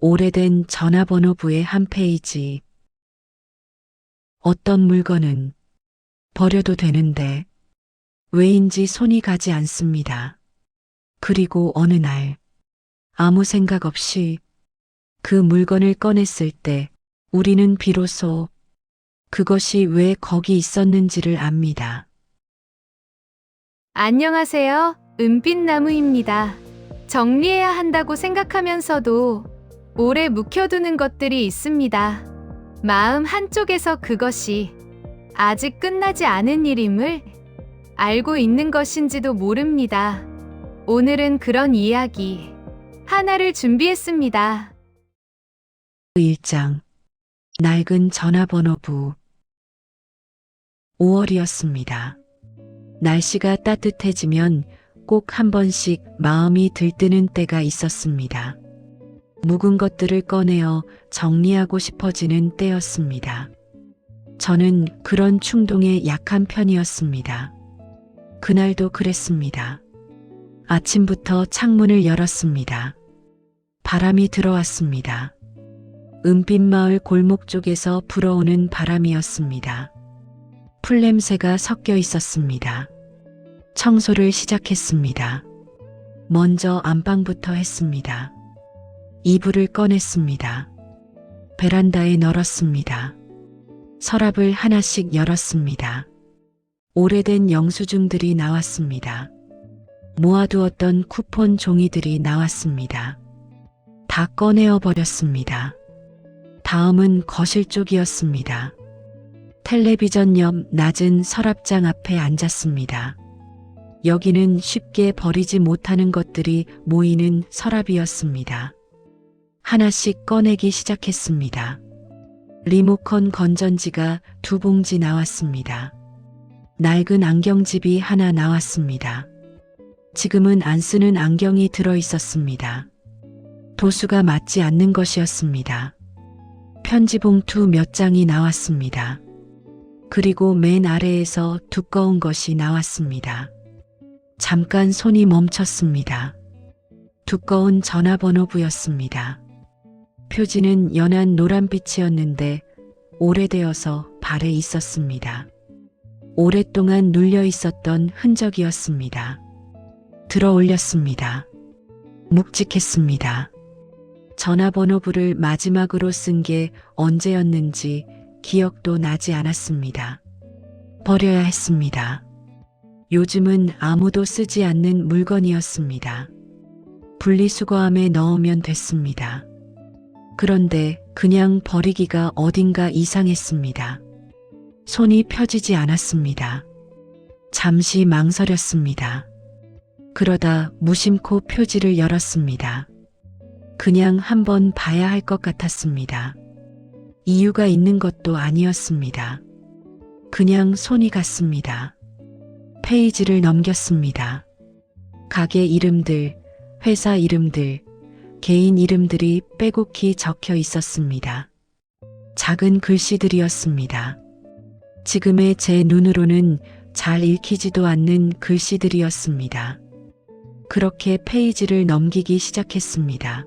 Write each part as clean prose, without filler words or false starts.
오래된 전화번호부의 한 페이지. 어떤 물건은 버려도 되는데 왜인지 손이 가지 않습니다. 그리고 어느 날 아무 생각 없이 그 물건을 꺼냈을 때 우리는 비로소 그것이 왜 거기 있었는지를 압니다. 안녕하세요. 은빛나무입니다. 정리해야 한다고 생각하면서도 오래 묵혀두는 것들이 있습니다. 마음 한쪽에서 그것이 아직 끝나지 않은 일임을 알고 있는 것인지도 모릅니다. 오늘은 그런 이야기 하나를 준비했습니다. 1장. 낡은 전화번호부. 5월이었습니다. 날씨가 따뜻해지면 꼭 한 번씩 마음이 들뜨는 때가 있었습니다. 묵은 것들을 꺼내어 정리하고 싶어지는 때였습니다. 저는 그런 충동에 약한 편이었습니다. 그날도 그랬습니다. 아침부터 창문을 열었습니다. 바람이 들어왔습니다. 은빛마을 골목 쪽에서 불어오는 바람이었습니다. 풀냄새가 섞여 있었습니다. 청소를 시작했습니다. 먼저 안방부터 했습니다. 이불을 꺼냈습니다. 베란다에 널었습니다. 서랍을 하나씩 열었습니다. 오래된 영수증들이 나왔습니다. 모아두었던 쿠폰 종이들이 나왔습니다. 다 꺼내어 버렸습니다. 다음은 거실 쪽이었습니다. 텔레비전 옆 낮은 서랍장 앞에 앉았습니다. 여기는 쉽게 버리지 못하는 것들이 모이는 서랍이었습니다. 하나씩 꺼내기 시작했습니다. 리모컨 건전지가 2봉지 나왔습니다. 낡은 안경집이 하나 나왔습니다. 지금은 안 쓰는 안경이 들어 있었습니다. 도수가 맞지 않는 것이었습니다. 편지 봉투 몇 장이 나왔습니다. 그리고 맨 아래에서 두꺼운 것이 나왔습니다. 잠깐 손이 멈췄습니다. 두꺼운 전화번호부였습니다. 표지는 연한 노란빛이었는데 오래되어서 발에 있었습니다. 오랫동안 눌려 있었던 흔적이었습니다. 들어 올렸습니다. 묵직했습니다. 전화번호부를 마지막으로 쓴 게 언제였는지 기억도 나지 않았습니다. 버려야 했습니다. 요즘은 아무도 쓰지 않는 물건이었습니다. 분리수거함에 넣으면 됐습니다. 그런데 그냥 버리기가 어딘가 이상했습니다. 손이 펴지지 않았습니다. 잠시 망설였습니다. 그러다 무심코 표지를 열었습니다. 그냥 한번 봐야 할 것 같았습니다. 이유가 있는 것도 아니었습니다. 그냥 손이 갔습니다. 페이지를 넘겼습니다. 가게 이름들, 회사 이름들, 개인 이름들이 빼곡히 적혀 있었습니다. 작은 글씨들이었습니다. 지금의 제 눈으로는 잘 읽히지도 않는 글씨들이었습니다. 그렇게 페이지를 넘기기 시작했습니다.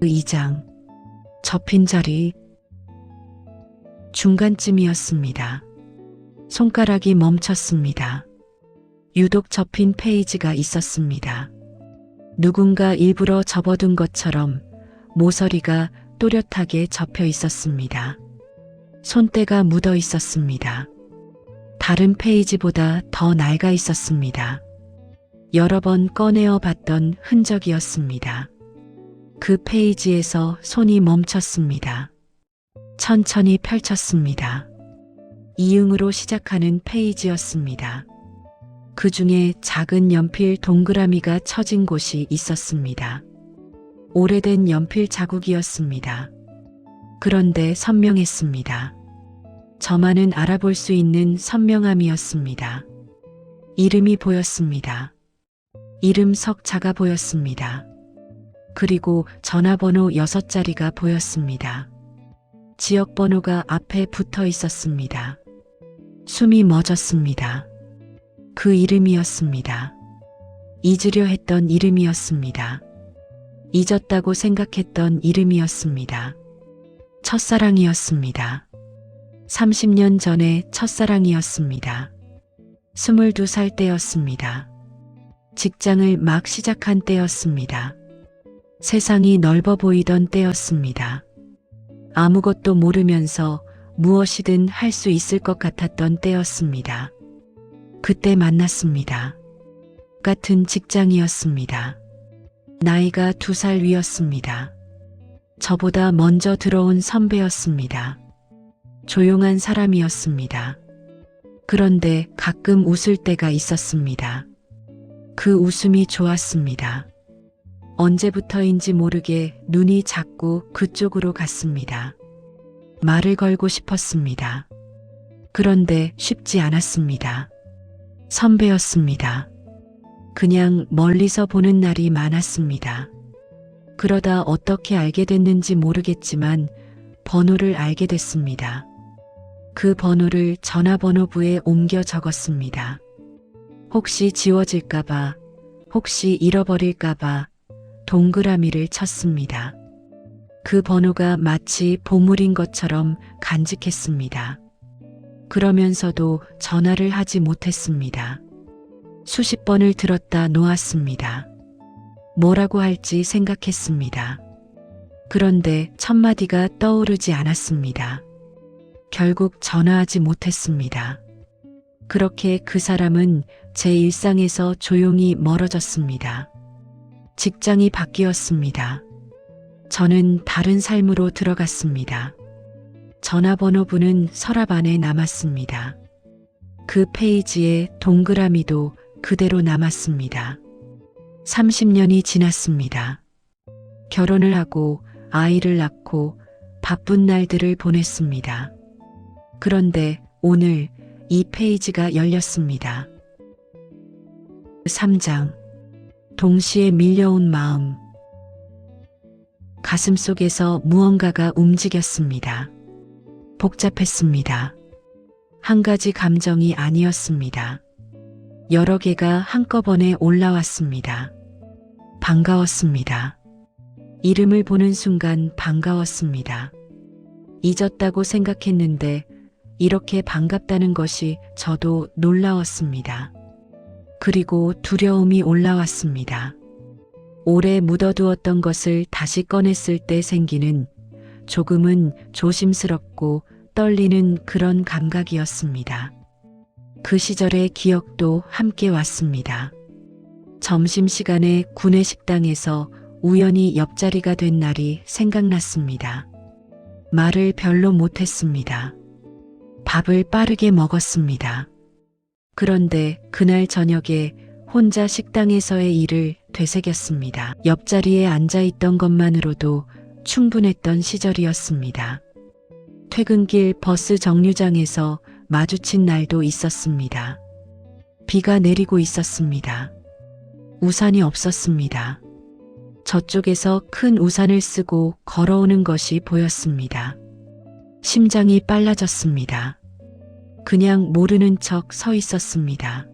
2장. 접힌 자리. 중간쯤이었습니다. 손가락이 멈췄습니다. 유독 접힌 페이지가 있었습니다. 누군가 일부러 접어둔 것처럼 모서리가 또렷하게 접혀 있었습니다. 손때가 묻어 있었습니다. 다른 페이지보다 더 낡아 있었습니다. 여러 번 꺼내어 봤던 흔적이었습니다. 그 페이지에서 손이 멈췄습니다. 천천히 펼쳤습니다. 이응으로 시작하는 페이지였습니다. 그 중에 작은 연필 동그라미가 쳐진 곳이 있었습니다. 오래된 연필 자국이었습니다. 그런데 선명했습니다. 저만은 알아볼 수 있는 선명함이었습니다. 이름이 보였습니다. 이름 석자가 보였습니다. 그리고 전화번호 6자리가 보였습니다. 지역번호가 앞에 붙어 있었습니다. 숨이 멎었습니다. 그 이름이었습니다. 잊으려 했던 이름이었습니다. 잊었다고 생각했던 이름이었습니다. 첫사랑이었습니다. 30년 전의 첫사랑이었습니다. 22살 때였습니다. 직장을 막 시작한 때였습니다. 세상이 넓어 보이던 때였습니다. 아무것도 모르면서 무엇이든 할 수 있을 것 같았던 때였습니다. 그때 만났습니다. 같은 직장이었습니다. 나이가 2살 위였습니다. 저보다 먼저 들어온 선배였습니다. 조용한 사람이었습니다. 그런데 가끔 웃을 때가 있었습니다. 그 웃음이 좋았습니다. 언제부터인지 모르게 눈이 자꾸 그쪽으로 갔습니다. 말을 걸고 싶었습니다. 그런데 쉽지 않았습니다. 선배였습니다. 그냥 멀리서 보는 날이 많았습니다. 그러다 어떻게 알게 됐는지 모르겠지만 번호를 알게 됐습니다. 그 번호를 전화번호부에 옮겨 적었습니다. 혹시 지워질까봐, 혹시 잃어버릴까봐 동그라미를 쳤습니다. 그 번호가 마치 보물인 것처럼 간직했습니다. 그러면서도 전화를 하지 못했습니다. 수십 번을 들었다 놓았습니다. 뭐라고 할지 생각했습니다. 그런데 첫 마디가 떠오르지 않았습니다. 결국 전화하지 못했습니다. 그렇게 그 사람은 제 일상에서 조용히 멀어졌습니다. 직장이 바뀌었습니다. 저는 다른 삶으로 들어갔습니다. 전화번호부는 서랍 안에 남았습니다. 그 페이지에 동그라미도 그대로 남았습니다. 30년이 지났습니다. 결혼을 하고 아이를 낳고 바쁜 날들을 보냈습니다. 그런데 오늘 이 페이지가 열렸습니다. 3장. 동시에 밀려온 마음. 가슴 속에서 무언가가 움직였습니다. 복잡했습니다. 한 가지 감정이 아니었습니다. 여러 개가 한꺼번에 올라왔습니다. 반가웠습니다. 이름을 보는 순간 반가웠습니다. 잊었다고 생각했는데 이렇게 반갑다는 것이 저도 놀라웠습니다. 그리고 두려움이 올라왔습니다. 오래 묻어두었던 것을 다시 꺼냈을 때 생기는 조금은 조심스럽고 떨리는 그런 감각이었습니다. 그 시절의 기억도 함께 왔습니다. 점심시간에 구내 식당에서 우연히 옆자리가 된 날이 생각났습니다. 말을 별로 못했습니다. 밥을 빠르게 먹었습니다. 그런데 그날 저녁에 혼자 식당에서의 일을 되새겼습니다. 옆자리에 앉아있던 것만으로도 충분했던 시절이었습니다. 퇴근길 버스 정류장에서 마주친 날도 있었습니다. 비가 내리고 있었습니다. 우산이 없었습니다. 저쪽에서 큰 우산을 쓰고 걸어오는 것이 보였습니다. 심장이 빨라졌습니다. 그냥 모르는 척 서 있었습니다.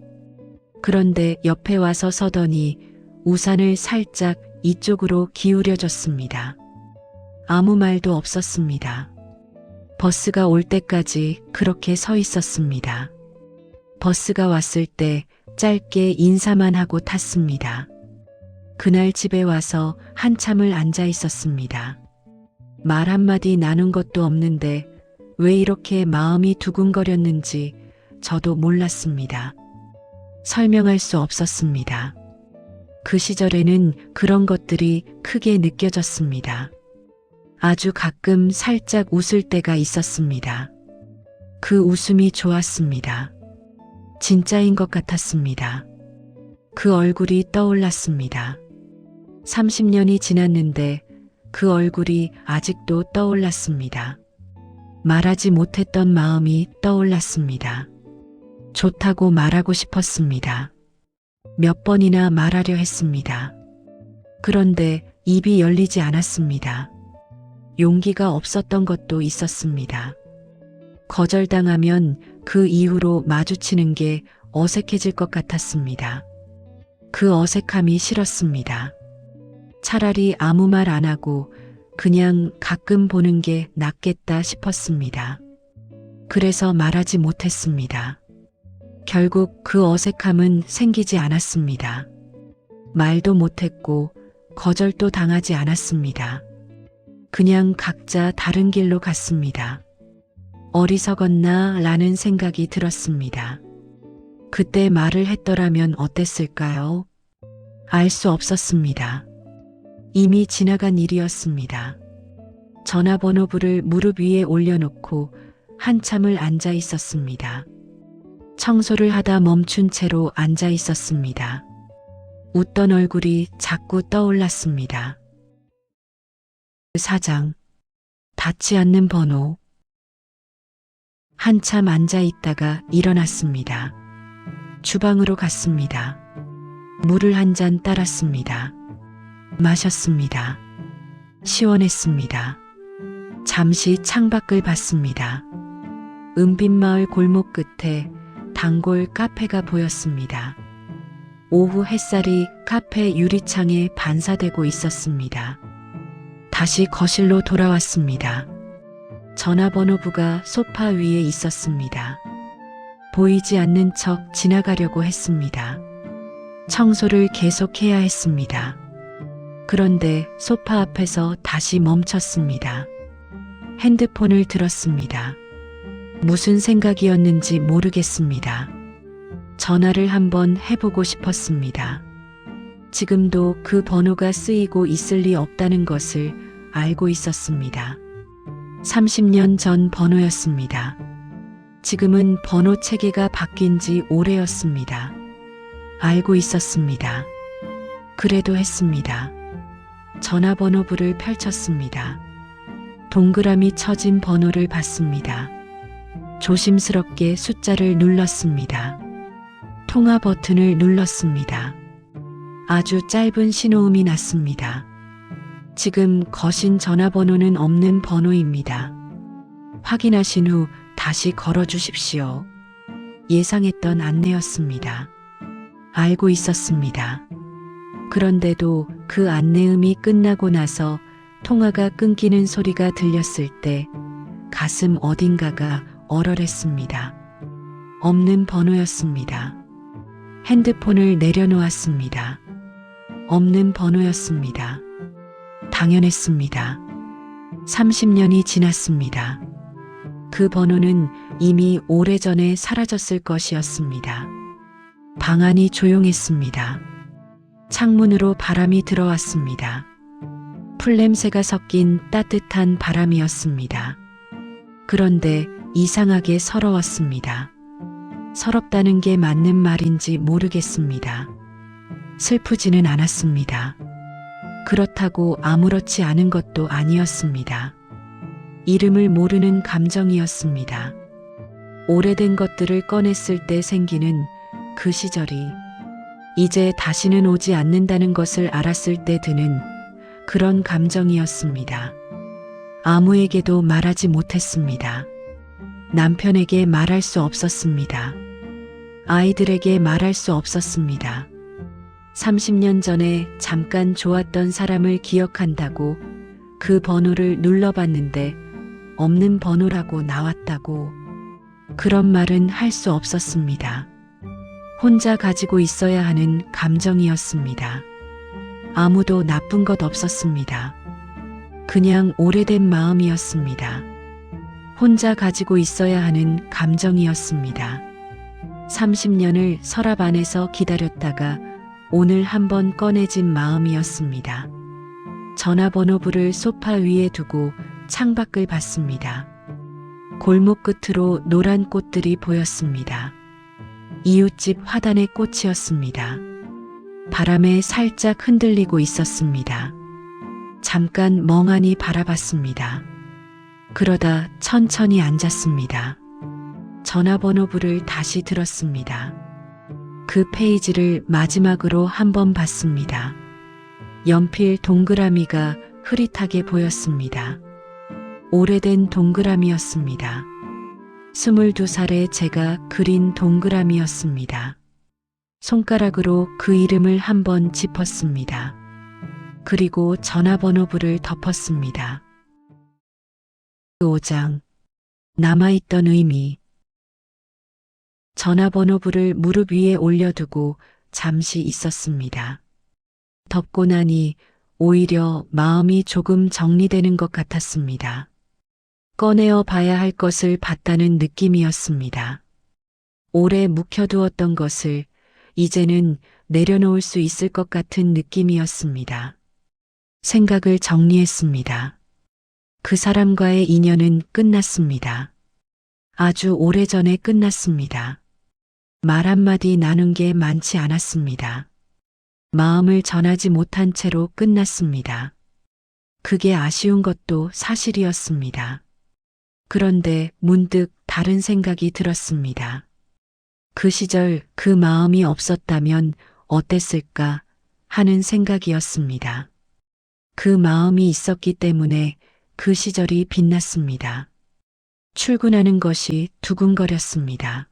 그런데 옆에 와서 서더니 우산을 살짝 이쪽으로 기울여줬습니다. 아무 말도 없었습니다. 버스가 올 때까지 그렇게 서 있었습니다. 버스가 왔을 때 짧게 인사만 하고 탔습니다. 그날 집에 와서 한참을 앉아 있었습니다. 말 한마디 나눈 것도 없는데 왜 이렇게 마음이 두근거렸는지 저도 몰랐습니다. 설명할 수 없었습니다. 그 시절에는 그런 것들이 크게 느껴졌습니다. 아주 가끔 살짝 웃을 때가 있었습니다. 그 웃음이 좋았습니다. 진짜인 것 같았습니다. 그 얼굴이 떠올랐습니다. 30년이 지났는데 그 얼굴이 아직도 떠올랐습니다. 말하지 못했던 마음이 떠올랐습니다. 좋다고 말하고 싶었습니다. 몇 번이나 말하려 했습니다. 그런데 입이 열리지 않았습니다. 용기가 없었던 것도 있었습니다. 거절당하면 그 이후로 마주치는 게 어색해질 것 같았습니다. 그 어색함이 싫었습니다. 차라리 아무 말 안 하고 그냥 가끔 보는 게 낫겠다 싶었습니다. 그래서 말하지 못했습니다. 결국 그 어색함은 생기지 않았습니다. 말도 못했고 거절도 당하지 않았습니다. 그냥 각자 다른 길로 갔습니다. 어리석었나 라는 생각이 들었습니다. 그때 말을 했더라면 어땠을까요? 알 수 없었습니다. 이미 지나간 일이었습니다. 전화번호부를 무릎 위에 올려놓고 한참을 앉아 있었습니다. 청소를 하다 멈춘 채로 앉아 있었습니다. 웃던 얼굴이 자꾸 떠올랐습니다. 4장. 닿지 않는 번호. 한참 앉아 있다가 일어났습니다. 주방으로 갔습니다. 물을 한 잔 따랐습니다. 마셨습니다. 시원했습니다. 잠시 창밖을 봤습니다. 은빛마을 골목 끝에 단골 카페가 보였습니다. 오후 햇살이 카페 유리창에 반사되고 있었습니다. 다시 거실로 돌아왔습니다. 전화번호부가 소파 위에 있었습니다. 보이지 않는 척 지나가려고 했습니다. 청소를 계속해야 했습니다. 그런데 소파 앞에서 다시 멈췄습니다. 핸드폰을 들었습니다. 무슨 생각이었는지 모르겠습니다. 전화를 한번 해보고 싶었습니다. 지금도 그 번호가 쓰이고 있을 리 없다는 것을 알고 있었습니다. 30년 전 번호였습니다. 지금은 번호 체계가 바뀐 지 오래였습니다. 알고 있었습니다. 그래도 했습니다. 전화번호부를 펼쳤습니다. 동그라미 쳐진 번호를 봤습니다. 조심스럽게 숫자를 눌렀습니다. 통화 버튼을 눌렀습니다. 아주 짧은 신호음이 났습니다. 지금 거신 전화번호는 없는 번호입니다. 확인하신 후 다시 걸어주십시오. 예상했던 안내였습니다. 알고 있었습니다. 그런데도 그 안내음이 끝나고 나서 통화가 끊기는 소리가 들렸을 때 가슴 어딘가가 얼얼했습니다. 없는 번호였습니다. 핸드폰을 내려놓았습니다. 없는 번호였습니다. 당연했습니다. 30년이 지났습니다. 그 번호는 이미 오래전에 사라졌을 것이었습니다. 방 안이 조용했습니다. 창문으로 바람이 들어왔습니다. 풀냄새가 섞인 따뜻한 바람이었습니다. 그런데 이상하게 서러웠습니다. 서럽다는 게 맞는 말인지 모르겠습니다. 슬프지는 않았습니다. 그렇다고 아무렇지 않은 것도 아니었습니다. 이름을 모르는 감정이었습니다. 오래된 것들을 꺼냈을 때 생기는 그 시절이 이제 다시는 오지 않는다는 것을 알았을 때 드는 그런 감정이었습니다. 아무에게도 말하지 못했습니다. 남편에게 말할 수 없었습니다. 아이들에게 말할 수 없었습니다. 30년 전에 잠깐 좋았던 사람을 기억한다고 그 번호를 눌러봤는데 없는 번호라고 나왔다고 그런 말은 할 수 없었습니다. 혼자 가지고 있어야 하는 감정이었습니다. 아무도 나쁜 것 없었습니다. 그냥 오래된 마음이었습니다. 혼자 가지고 있어야 하는 감정이었습니다. 30년을 서랍 안에서 기다렸다가 오늘 한번 꺼내진 마음이었습니다. 전화번호부를 소파 위에 두고 창밖을 봤습니다. 골목 끝으로 노란 꽃들이 보였습니다. 이웃집 화단의 꽃이었습니다. 바람에 살짝 흔들리고 있었습니다. 잠깐 멍하니 바라봤습니다. 그러다 천천히 앉았습니다. 전화번호부를 다시 들었습니다. 그 페이지를 마지막으로 한번 봤습니다. 연필 동그라미가 흐릿하게 보였습니다. 오래된 동그라미였습니다. 22살에 제가 그린 동그라미였습니다. 손가락으로 그 이름을 한번 짚었습니다. 그리고 전화번호부를 덮었습니다. 5장. 남아있던 의미. 전화번호부를 무릎 위에 올려두고 잠시 있었습니다. 덮고 나니 오히려 마음이 조금 정리되는 것 같았습니다. 꺼내어 봐야 할 것을 봤다는 느낌이었습니다. 오래 묵혀두었던 것을 이제는 내려놓을 수 있을 것 같은 느낌이었습니다. 생각을 정리했습니다. 그 사람과의 인연은 끝났습니다. 아주 오래전에 끝났습니다. 말 한마디 나눈 게 많지 않았습니다. 마음을 전하지 못한 채로 끝났습니다. 그게 아쉬운 것도 사실이었습니다. 그런데 문득 다른 생각이 들었습니다. 그 시절 그 마음이 없었다면 어땠을까 하는 생각이었습니다. 그 마음이 있었기 때문에 그 시절이 빛났습니다. 출근하는 것이 두근거렸습니다.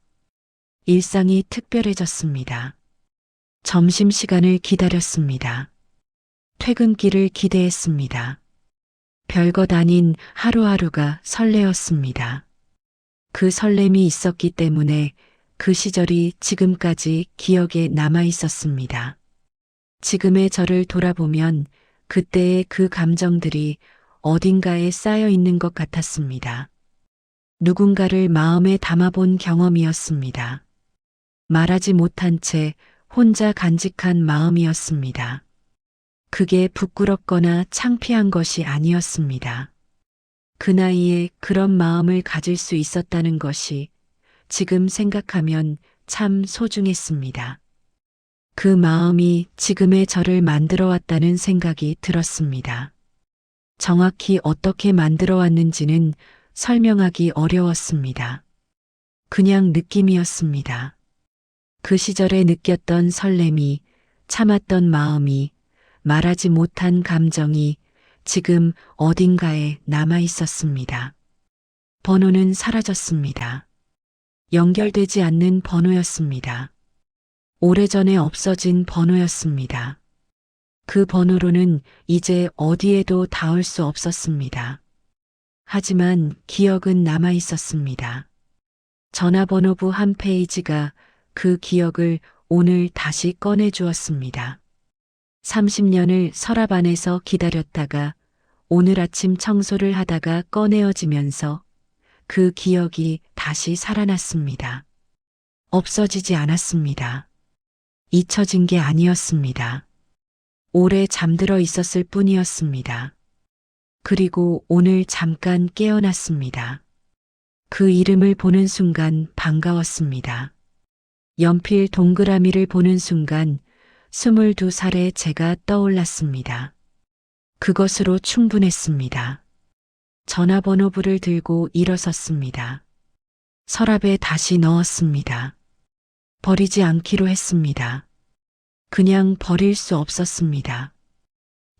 일상이 특별해졌습니다. 점심시간을 기다렸습니다. 퇴근길을 기대했습니다. 별것 아닌 하루하루가 설레었습니다. 그 설렘이 있었기 때문에 그 시절이 지금까지 기억에 남아 있었습니다. 지금의 저를 돌아보면 그때의 그 감정들이 어딘가에 쌓여 있는 것 같았습니다. 누군가를 마음에 담아본 경험이었습니다. 말하지 못한 채 혼자 간직한 마음이었습니다. 그게 부끄럽거나 창피한 것이 아니었습니다. 그 나이에 그런 마음을 가질 수 있었다는 것이 지금 생각하면 참 소중했습니다. 그 마음이 지금의 저를 만들어 왔다는 생각이 들었습니다. 정확히 어떻게 만들어 왔는지는 설명하기 어려웠습니다. 그냥 느낌이었습니다. 그 시절에 느꼈던 설렘이, 참았던 마음이, 말하지 못한 감정이 지금 어딘가에 남아 있었습니다. 번호는 사라졌습니다. 연결되지 않는 번호였습니다. 오래전에 없어진 번호였습니다. 그 번호로는 이제 어디에도 닿을 수 없었습니다. 하지만 기억은 남아 있었습니다. 전화번호부 한 페이지가 그 기억을 오늘 다시 꺼내 주었습니다. 30년을 서랍 안에서 기다렸다가 오늘 아침 청소를 하다가 꺼내어지면서 그 기억이 다시 살아났습니다. 없어지지 않았습니다. 잊혀진 게 아니었습니다. 오래 잠들어 있었을 뿐이었습니다. 그리고 오늘 잠깐 깨어났습니다. 그 이름을 보는 순간 반가웠습니다. 연필 동그라미를 보는 순간 22살의 제가 떠올랐습니다. 그것으로 충분했습니다. 전화번호부를 들고 일어섰습니다. 서랍에 다시 넣었습니다. 버리지 않기로 했습니다. 그냥 버릴 수 없었습니다.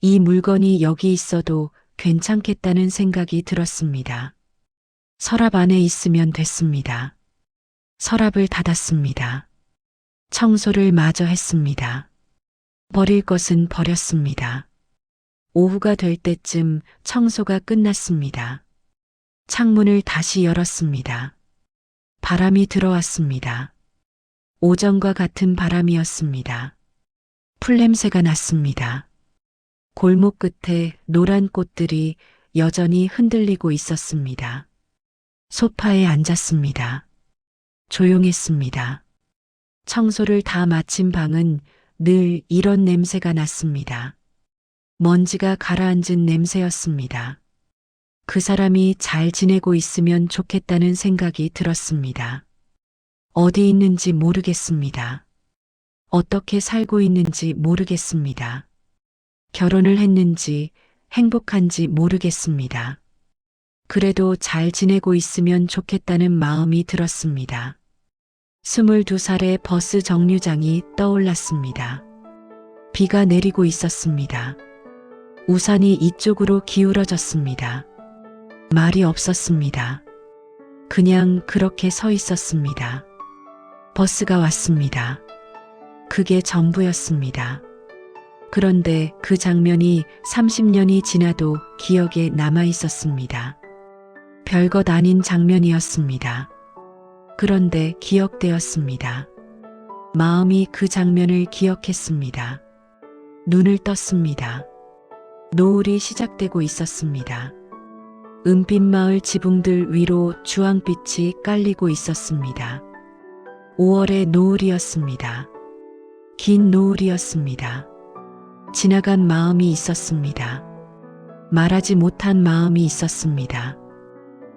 이 물건이 여기 있어도 괜찮겠다는 생각이 들었습니다. 서랍 안에 있으면 됐습니다. 서랍을 닫았습니다. 청소를 마저 했습니다. 버릴 것은 버렸습니다. 오후가 될 때쯤 청소가 끝났습니다. 창문을 다시 열었습니다. 바람이 들어왔습니다. 오전과 같은 바람이었습니다. 풀냄새가 났습니다. 골목 끝에 노란 꽃들이 여전히 흔들리고 있었습니다. 소파에 앉았습니다. 조용했습니다. 청소를 다 마친 방은 늘 이런 냄새가 났습니다. 먼지가 가라앉은 냄새였습니다. 그 사람이 잘 지내고 있으면 좋겠다는 생각이 들었습니다. 어디 있는지 모르겠습니다. 어떻게 살고 있는지 모르겠습니다. 결혼을 했는지 행복한지 모르겠습니다. 그래도 잘 지내고 있으면 좋겠다는 마음이 들었습니다. 22살의 버스 정류장이 떠올랐습니다. 비가 내리고 있었습니다. 우산이 이쪽으로 기울어졌습니다. 말이 없었습니다. 그냥 그렇게 서 있었습니다. 버스가 왔습니다. 그게 전부였습니다. 그런데 그 장면이 30년이 지나도 기억에 남아 있었습니다. 별것 아닌 장면이었습니다. 그런데 기억되었습니다. 마음이 그 장면을 기억했습니다. 눈을 떴습니다. 노을이 시작되고 있었습니다. 은빛 마을 지붕들 위로 주황빛이 깔리고 있었습니다. 5월의 노을이었습니다. 긴 노을이었습니다. 지나간 마음이 있었습니다. 말하지 못한 마음이 있었습니다.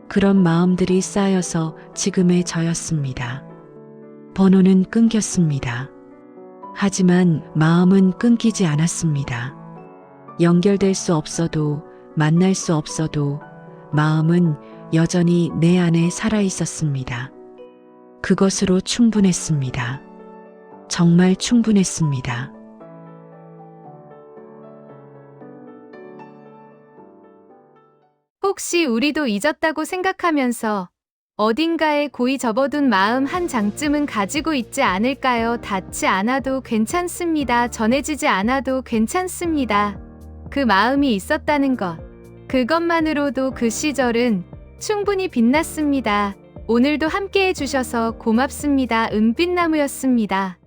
그런 마음들이 쌓여서 지금의 저였습니다. 번호는 끊겼습니다. 하지만 마음은 끊기지 않았습니다. 연결될 수 없어도, 만날 수 없어도 마음은 여전히 내 안에 살아 있었습니다. 그것으로 충분했습니다. 정말 충분했습니다. 혹시 우리도 잊었다고 생각하면서 어딘가에 고이 접어둔 마음 한 장쯤은 가지고 있지 않을까요? 닿지 않아도 괜찮습니다. 전해지지 않아도 괜찮습니다. 그 마음이 있었다는 것. 그것만으로도 그 시절은 충분히 빛났습니다. 오늘도 함께 해주셔서 고맙습니다. 은빛나무였습니다.